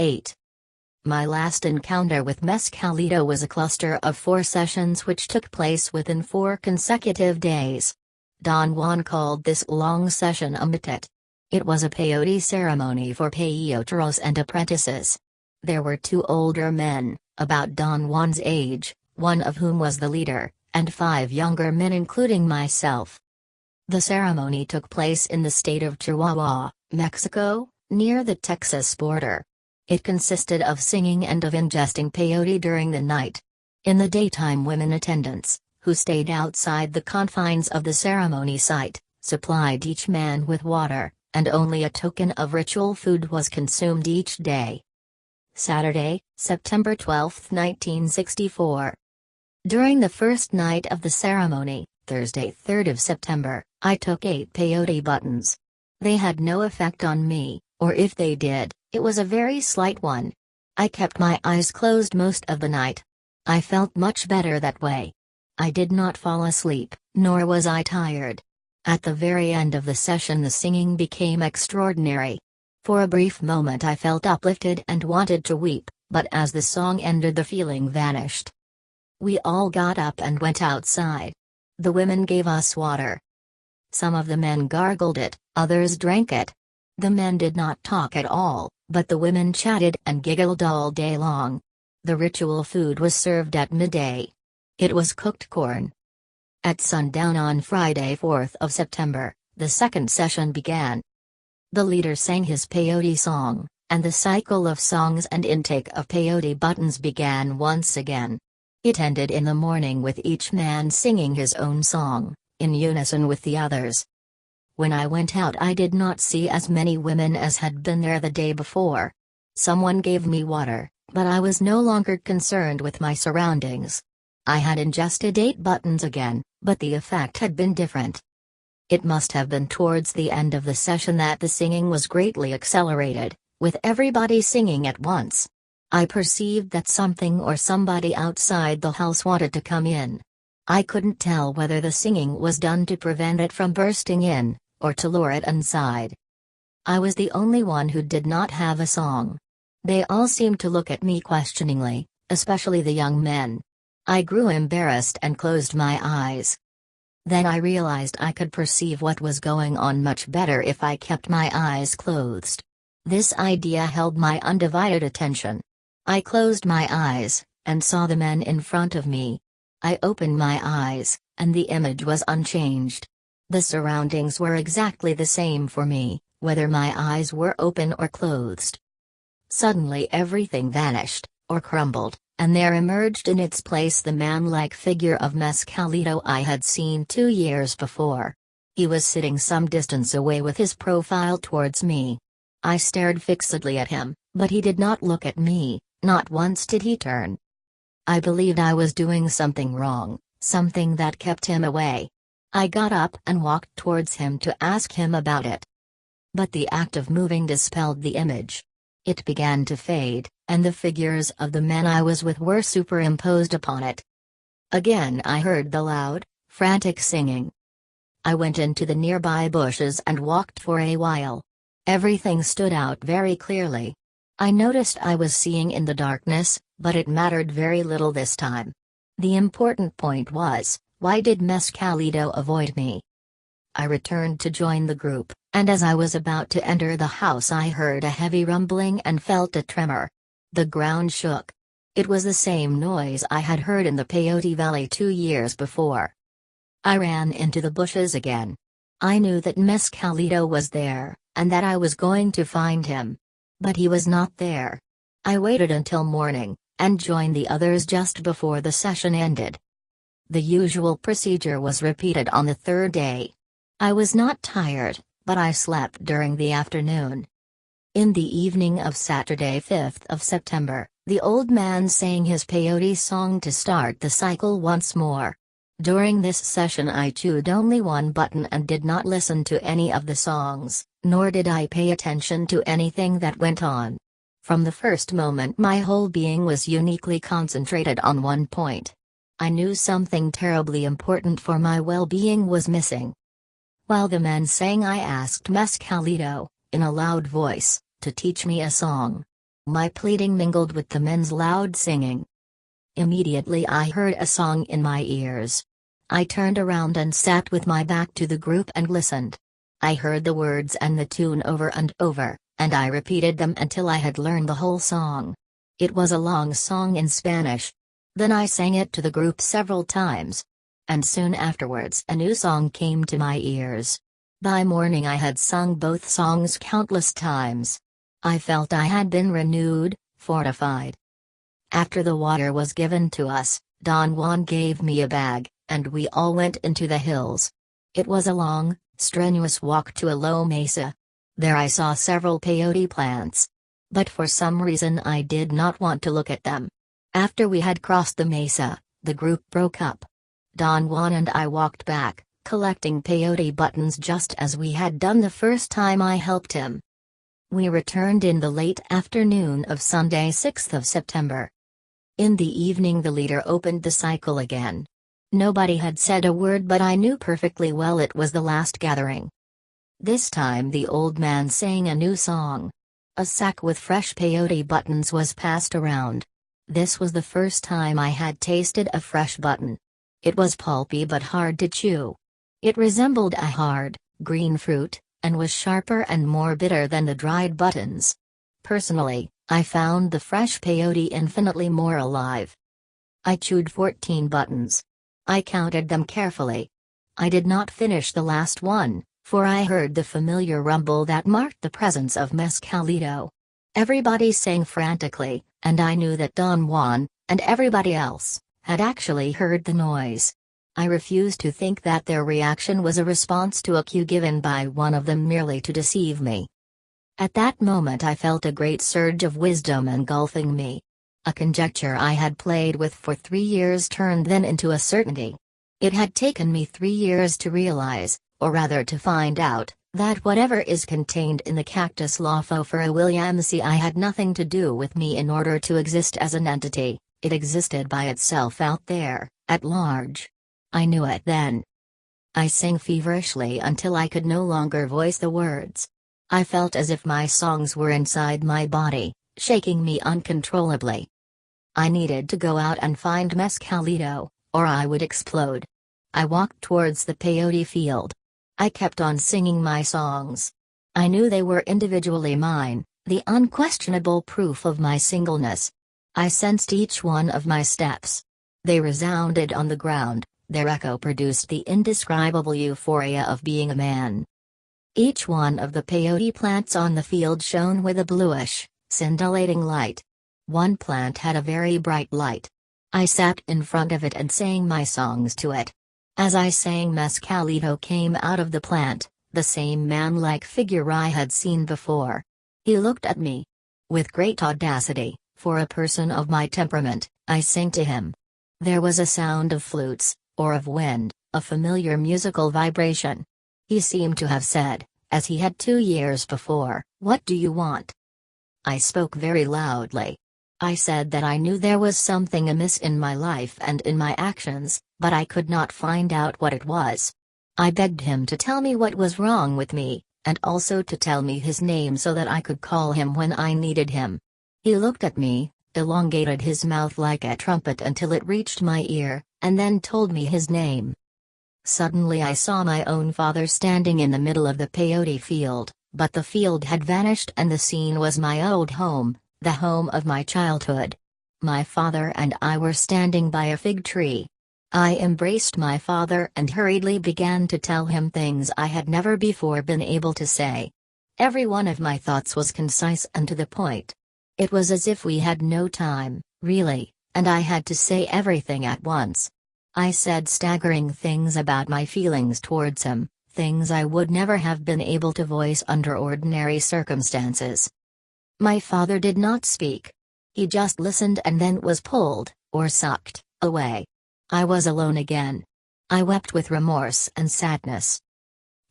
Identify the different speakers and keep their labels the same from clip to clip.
Speaker 1: 8. My last encounter with Mescalito was a cluster of 4 sessions which took place within 4 consecutive days. Don Juan called this long session a mitet. It was a peyote ceremony for peyoteros and apprentices. There were 2 older men, about Don Juan's age, one of whom was the leader, and 5 younger men including myself. The ceremony took place in the state of Chihuahua, Mexico, near the Texas border. It consisted of singing and of ingesting peyote during the night. In the daytime, women attendants, who stayed outside the confines of the ceremony site, supplied each man with water, and only a token of ritual food was consumed each day. Saturday, September 12, 1964. During the first night of the ceremony, Thursday 3rd of September, I took 8 peyote buttons. They had no effect on me, or if they did, it was a very slight one. I kept my eyes closed most of the night. I felt much better that way. I did not fall asleep, nor was I tired. At the very end of the session the singing became extraordinary. For a brief moment I felt uplifted and wanted to weep, but as the song ended the feeling vanished. We all got up and went outside. The women gave us water. Some of the men gargled it, others drank it. The men did not talk at all, but the women chatted and giggled all day long. The ritual food was served at midday. It was cooked corn. At sundown on Friday 4th of September, the second session began. The leader sang his peyote song, and the cycle of songs and intake of peyote buttons began once again. It ended in the morning with each man singing his own song, in unison with the others. When I went out I did not see as many women as had been there the day before. Someone gave me water, but I was no longer concerned with my surroundings. I had ingested 8 buttons again, but the effect had been different. It must have been towards the end of the session that the singing was greatly accelerated, with everybody singing at once. I perceived that something or somebody outside the house wanted to come in. I couldn't tell whether the singing was done to prevent it from bursting in, or to lure it inside. I was the only one who did not have a song. They all seemed to look at me questioningly, especially the young men. I grew embarrassed and closed my eyes. Then I realized I could perceive what was going on much better if I kept my eyes closed. This idea held my undivided attention. I closed my eyes, and saw the men in front of me. I opened my eyes, and the image was unchanged. The surroundings were exactly the same for me, whether my eyes were open or closed. Suddenly everything vanished, or crumbled, and there emerged in its place the man-like figure of Mescalito I had seen 2 years before. He was sitting some distance away with his profile towards me. I stared fixedly at him, but he did not look at me, not once did he turn. I believed I was doing something wrong, something that kept him away. I got up and walked towards him to ask him about it. But the act of moving dispelled the image. It began to fade, and the figures of the men I was with were superimposed upon it. Again I heard the loud, frantic singing. I went into the nearby bushes and walked for a while. Everything stood out very clearly. I noticed I was seeing in the darkness, but it mattered very little this time. The important point was, why did Mescalito avoid me? I returned to join the group, and as I was about to enter the house I heard a heavy rumbling and felt a tremor. The ground shook. It was the same noise I had heard in the Peyote Valley 2 years before. I ran into the bushes again. I knew that Mescalito was there, and that I was going to find him. But he was not there. I waited until morning, and joined the others just before the session ended. The usual procedure was repeated on the 3rd day. I was not tired, but I slept during the afternoon. In the evening of Saturday 5th of September, the old man sang his peyote song to start the cycle once more. During this session I chewed only 1 button and did not listen to any of the songs, nor did I pay attention to anything that went on. From the first moment my whole being was uniquely concentrated on one point. I knew something terribly important for my well-being was missing. While the men sang I asked Mescalito, in a loud voice, to teach me a song. My pleading mingled with the men's loud singing. Immediately I heard a song in my ears. I turned around and sat with my back to the group and listened. I heard the words and the tune over and over, and I repeated them until I had learned the whole song. It was a long song in Spanish. Then I sang it to the group several times. And soon afterwards a new song came to my ears. By morning I had sung both songs countless times. I felt I had been renewed, fortified. After the water was given to us, Don Juan gave me a bag, and we all went into the hills. It was a long, strenuous walk to a low mesa. There I saw several peyote plants. But for some reason I did not want to look at them. After we had crossed the mesa, the group broke up. Don Juan and I walked back, collecting peyote buttons just as we had done the first time I helped him. We returned in the late afternoon of Sunday 6th of September. In the evening the leader opened the cycle again. Nobody had said a word, but I knew perfectly well it was the last gathering. This time the old man sang a new song. A sack with fresh peyote buttons was passed around. This was the first time I had tasted a fresh button. It was pulpy but hard to chew. It resembled a hard, green fruit, and was sharper and more bitter than the dried buttons. Personally, I found the fresh peyote infinitely more alive. I chewed 14 buttons. I counted them carefully. I did not finish the last one, for I heard the familiar rumble that marked the presence of Mescalito. Everybody sang frantically, and I knew that Don Juan, and everybody else, had actually heard the noise. I refused to think that their reaction was a response to a cue given by one of them merely to deceive me. At that moment I felt a great surge of wisdom engulfing me. A conjecture I had played with for 3 years turned then into a certainty. It had taken me 3 years to realize, or rather to find out, that whatever is contained in the cactus Lophophora williamsi I had nothing to do with me in order to exist as an entity. It existed by itself out there, at large. I knew it then. I sang feverishly until I could no longer voice the words. I felt as if my songs were inside my body, shaking me uncontrollably. I needed to go out and find Mescalito, or I would explode. I walked towards the peyote field. I kept on singing my songs. I knew they were individually mine, the unquestionable proof of my singleness. I sensed each one of my steps. They resounded on the ground, their echo produced the indescribable euphoria of being a man. Each one of the peyote plants on the field shone with a bluish, scintillating light. One plant had a very bright light. I sat in front of it and sang my songs to it. As I sang, Mescalito came out of the plant, the same man-like figure I had seen before. He looked at me. With great audacity, for a person of my temperament, I sang to him. There was a sound of flutes, or of wind, a familiar musical vibration. He seemed to have said, as he had 2 years before, "What do you want?" I spoke very loudly. I said that I knew there was something amiss in my life and in my actions, but I could not find out what it was. I begged him to tell me what was wrong with me, and also to tell me his name so that I could call him when I needed him. He looked at me, elongated his mouth like a trumpet until it reached my ear, and then told me his name. Suddenly I saw my own father standing in the middle of the peyote field, but the field had vanished and the scene was my old home, the home of my childhood. My father and I were standing by a fig tree. I embraced my father and hurriedly began to tell him things I had never before been able to say. Every one of my thoughts was concise and to the point. It was as if we had no time, really, and I had to say everything at once. I said staggering things about my feelings towards him, things I would never have been able to voice under ordinary circumstances. My father did not speak. He just listened and then was pulled, or sucked, away. I was alone again. I wept with remorse and sadness.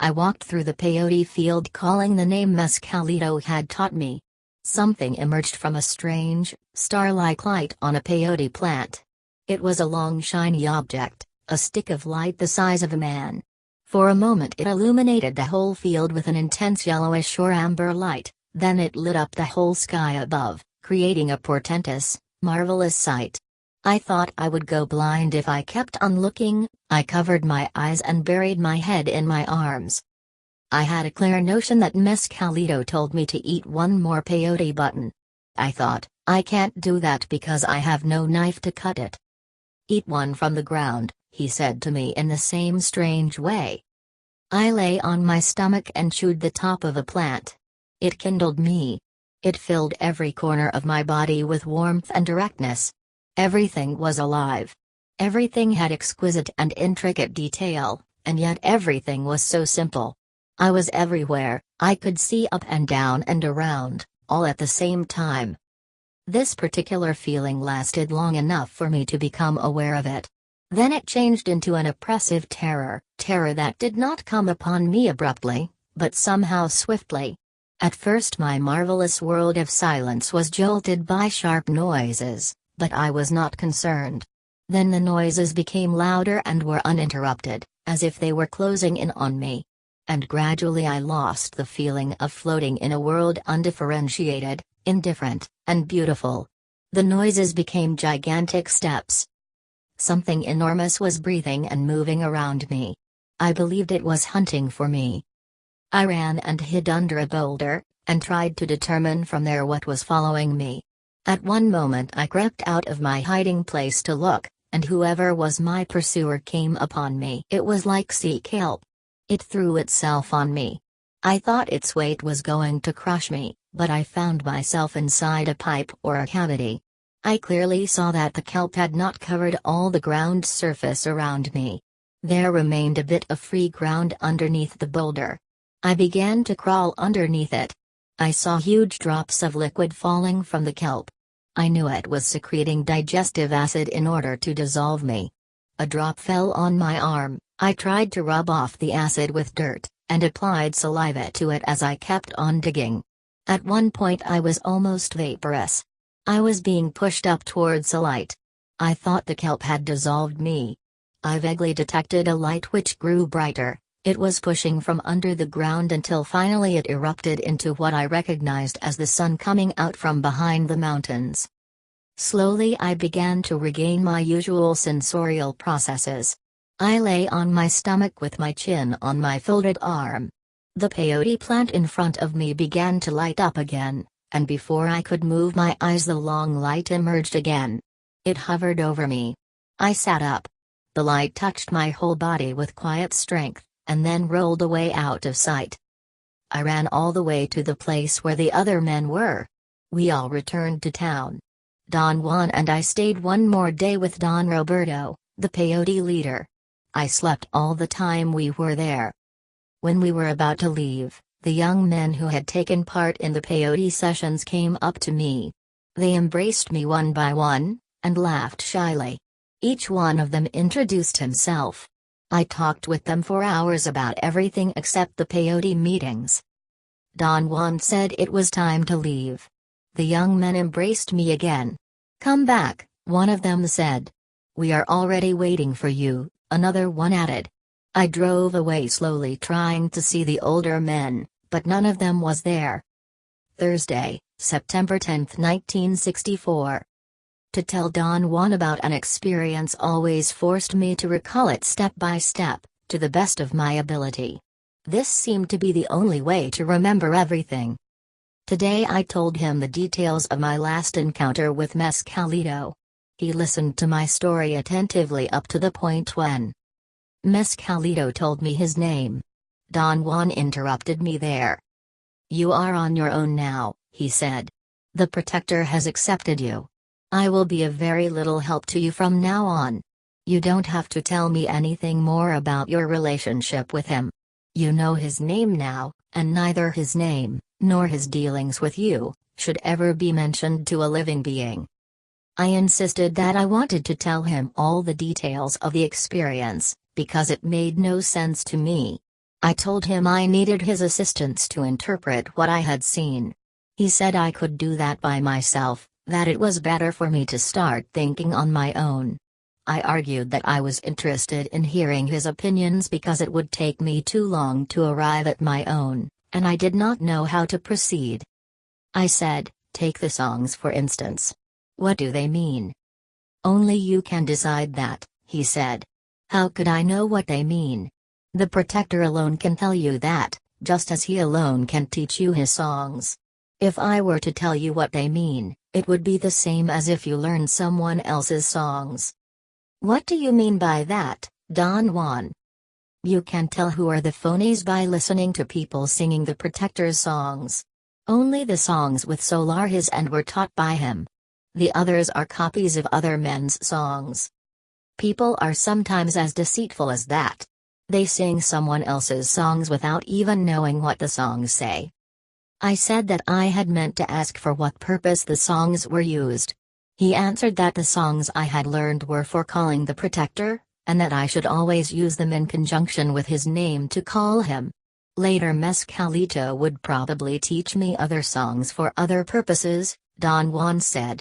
Speaker 1: I walked through the peyote field calling the name Mescalito had taught me. Something emerged from a strange, star-like light on a peyote plant. It was a long shiny object, a stick of light the size of a man. For a moment it illuminated the whole field with an intense yellowish or amber light, then it lit up the whole sky above, creating a portentous, marvelous sight. I thought I would go blind if I kept on looking. I covered my eyes and buried my head in my arms. I had a clear notion that Mescalito told me to eat one more peyote button. I thought, I can't do that because I have no knife to cut it. Eat one from the ground, he said to me in the same strange way. I lay on my stomach and chewed the top of a plant. It kindled me. It filled every corner of my body with warmth and directness. Everything was alive. Everything had exquisite and intricate detail, and yet everything was so simple. I was everywhere. I could see up and down and around, all at the same time. This particular feeling lasted long enough for me to become aware of it. Then it changed into an oppressive terror that did not come upon me abruptly, but somehow swiftly. At first my marvelous world of silence was jolted by sharp noises, but I was not concerned. Then the noises became louder and were uninterrupted, as if they were closing in on me. And gradually I lost the feeling of floating in a world undifferentiated, indifferent, and beautiful. The noises became gigantic steps. Something enormous was breathing and moving around me. I believed it was hunting for me. I ran and hid under a boulder, and tried to determine from there what was following me. At one moment I crept out of my hiding place to look, and whoever was my pursuer came upon me. It was like sea kelp. It threw itself on me. I thought its weight was going to crush me, but I found myself inside a pipe or a cavity. I clearly saw that the kelp had not covered all the ground surface around me. There remained a bit of free ground underneath the boulder. I began to crawl underneath it. I saw huge drops of liquid falling from the kelp. I knew it was secreting digestive acid in order to dissolve me. A drop fell on my arm. I tried to rub off the acid with dirt, and applied saliva to it as I kept on digging. At one point I was almost vaporous. I was being pushed up towards a light. I thought the kelp had dissolved me. I vaguely detected a light which grew brighter. It was pushing from under the ground until finally it erupted into what I recognized as the sun coming out from behind the mountains. Slowly I began to regain my usual sensorial processes. I lay on my stomach with my chin on my folded arm. The peyote plant in front of me began to light up again, and before I could move my eyes the long light emerged again. It hovered over me. I sat up. The light touched my whole body with quiet strength, and then rolled away out of sight. I ran all the way to the place where the other men were. We all returned to town. Don Juan and I stayed one more day with Don Roberto, the peyote leader. I slept all the time we were there. When we were about to leave, the young men who had taken part in the peyote sessions came up to me. They embraced me one by one, and laughed shyly. Each one of them introduced himself. I talked with them for hours about everything except the peyote meetings. Don Juan said it was time to leave. The young men embraced me again. "Come back," one of them said. "We are already waiting for you," another one added. I drove away slowly trying to see the older men, but none of them was there. Thursday, September 10, 1964. To tell Don Juan about an experience always forced me to recall it step by step, to the best of my ability. This seemed to be the only way to remember everything. Today I told him the details of my last encounter with Mescalito. He listened to my story attentively up to the point when Mescalito told me his name. Don Juan interrupted me there. "You are on your own now," he said. "The Protector has accepted you. I will be of very little help to you from now on. You don't have to tell me anything more about your relationship with him. You know his name now, and neither his name, nor his dealings with you, should ever be mentioned to a living being." I insisted that I wanted to tell him all the details of the experience, because it made no sense to me. I told him I needed his assistance to interpret what I had seen. He said I could do that by myself, that it was better for me to start thinking on my own. I argued that I was interested in hearing his opinions because it would take me too long to arrive at my own, and I did not know how to proceed. I said, Take the songs for instance. What do they mean? Only you can decide that, he said. How could I know what they mean? The protector alone can tell you that, just as he alone can teach you his songs. If I were to tell you what they mean, it would be the same as if you learned someone else's songs. What do you mean by that, Don Juan? You can tell who are the phonies by listening to people singing the protector's songs. Only the songs with soul are his and were taught by him. The others are copies of other men's songs. People are sometimes as deceitful as that. They sing someone else's songs without even knowing what the songs say. I said that I had meant to ask for what purpose the songs were used. He answered that the songs I had learned were for calling the protector, and that I should always use them in conjunction with his name to call him. Later Mescalito would probably teach me other songs for other purposes, Don Juan said.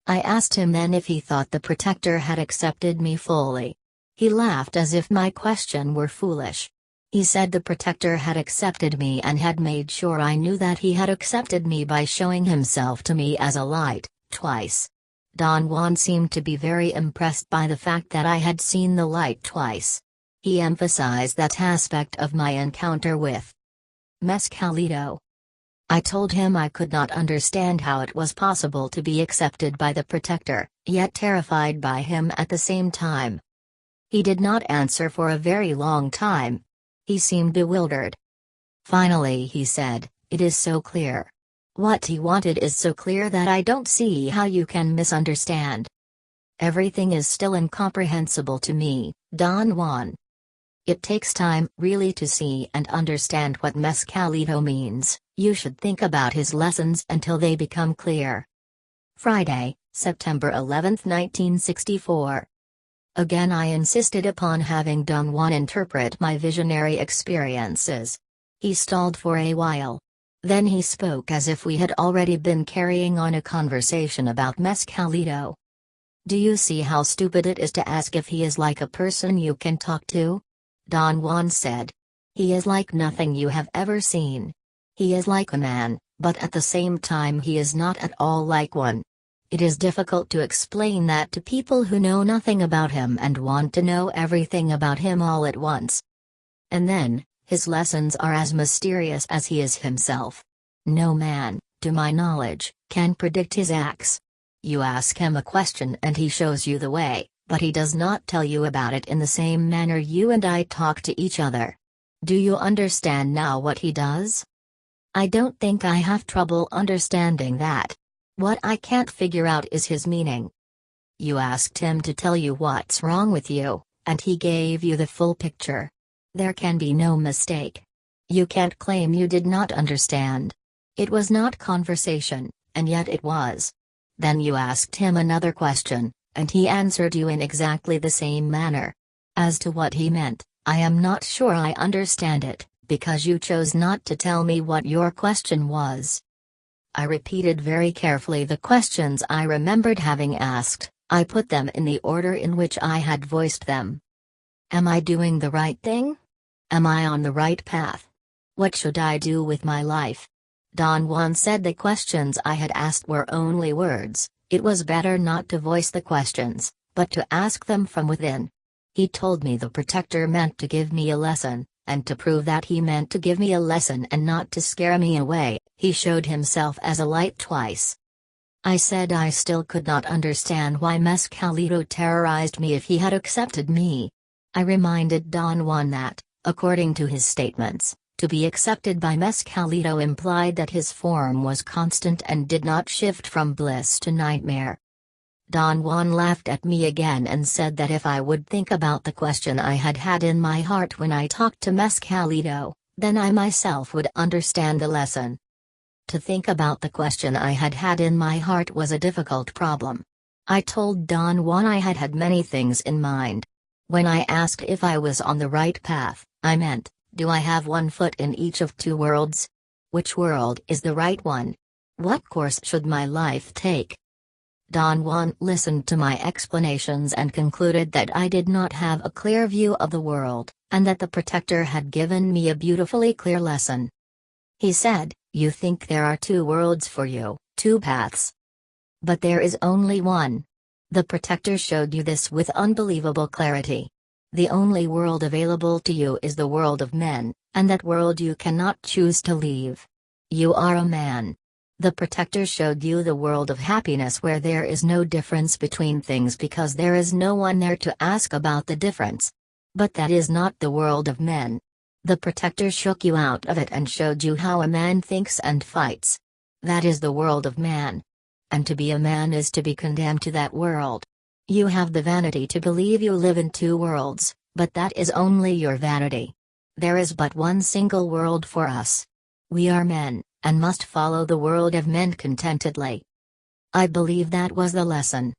Speaker 1: I asked him then if he thought the protector had accepted me fully. He laughed as if my question were foolish. He said the protector had accepted me and had made sure I knew that he had accepted me by showing himself to me as a light, twice. Don Juan seemed to be very impressed by the fact that I had seen the light twice. He emphasized that aspect of my encounter with Mescalito. I told him I could not understand how it was possible to be accepted by the protector, yet terrified by him at the same time. He did not answer for a very long time. He seemed bewildered. Finally he said, "It is so clear. What he wanted is so clear that I don't see how you can misunderstand. Everything is still incomprehensible to me, Don Juan. It takes time, really, to see and understand what Mescalito means. You should think about his lessons until they become clear." Friday, September 11, 1964. Again I insisted upon having Don Juan interpret my visionary experiences. He stalled for a while. Then he spoke as if we had already been carrying on a conversation about Mescalito. "Do you see how stupid it is to ask if he is like a person you can talk to?" Don Juan said. "He is like nothing you have ever seen. He is like a man, but at the same time he is not at all like one. It is difficult to explain that to people who know nothing about him and want to know everything about him all at once. And then, his lessons are as mysterious as he is himself. No man, to my knowledge, can predict his acts. You ask him a question and he shows you the way, but he does not tell you about it in the same manner you and I talk to each other. Do you understand now what he does? I don't think I have trouble understanding that. What I can't figure out is his meaning. You asked him to tell you what's wrong with you, and he gave you the full picture. There can be no mistake. You can't claim you did not understand. It was not conversation, and yet it was. Then you asked him another question, and he answered you in exactly the same manner. As to what he meant, I am not sure I understand it, because you chose not to tell me what your question was. I repeated very carefully the questions I remembered having asked. I put them in the order in which I had voiced them. Am I doing the right thing? Am I on the right path? What should I do with my life? Don Juan said the questions I had asked were only words. It was better not to voice the questions, but to ask them from within. He told me the protector meant to give me a lesson, and to prove that he meant to give me a lesson and not to scare me away, he showed himself as a light twice. I said I still could not understand why Mescalito terrorized me if he had accepted me. I reminded Don Juan that, according to his statements, to be accepted by Mescalito implied that his form was constant and did not shift from bliss to nightmare. Don Juan laughed at me again and said that if I would think about the question I had had in my heart when I talked to Mescalito, then I myself would understand the lesson. To think about the question I had had in my heart was a difficult problem. I told Don Juan I had had many things in mind. When I asked if I was on the right path, I meant, do I have one foot in each of two worlds? Which world is the right one? What course should my life take? Don Juan listened to my explanations and concluded that I did not have a clear view of the world, and that the protector had given me a beautifully clear lesson. He said, "You think there are two worlds for you, Two paths. But there is only one. The protector showed you this with unbelievable clarity. The only world available to you is the world of men, and that world you cannot choose to leave. You are a man. The protector showed you the world of happiness where there is no difference between things because there is no one there to ask about the difference. But that is not the world of men. The protector shook you out of it and showed you how a man thinks and fights. That is the world of man. And to be a man is to be condemned to that world. You have the vanity to believe you live in two worlds, but that is only your vanity. There is but one single world for us. We are men, and must follow the world of men contentedly. I believe that was the lesson.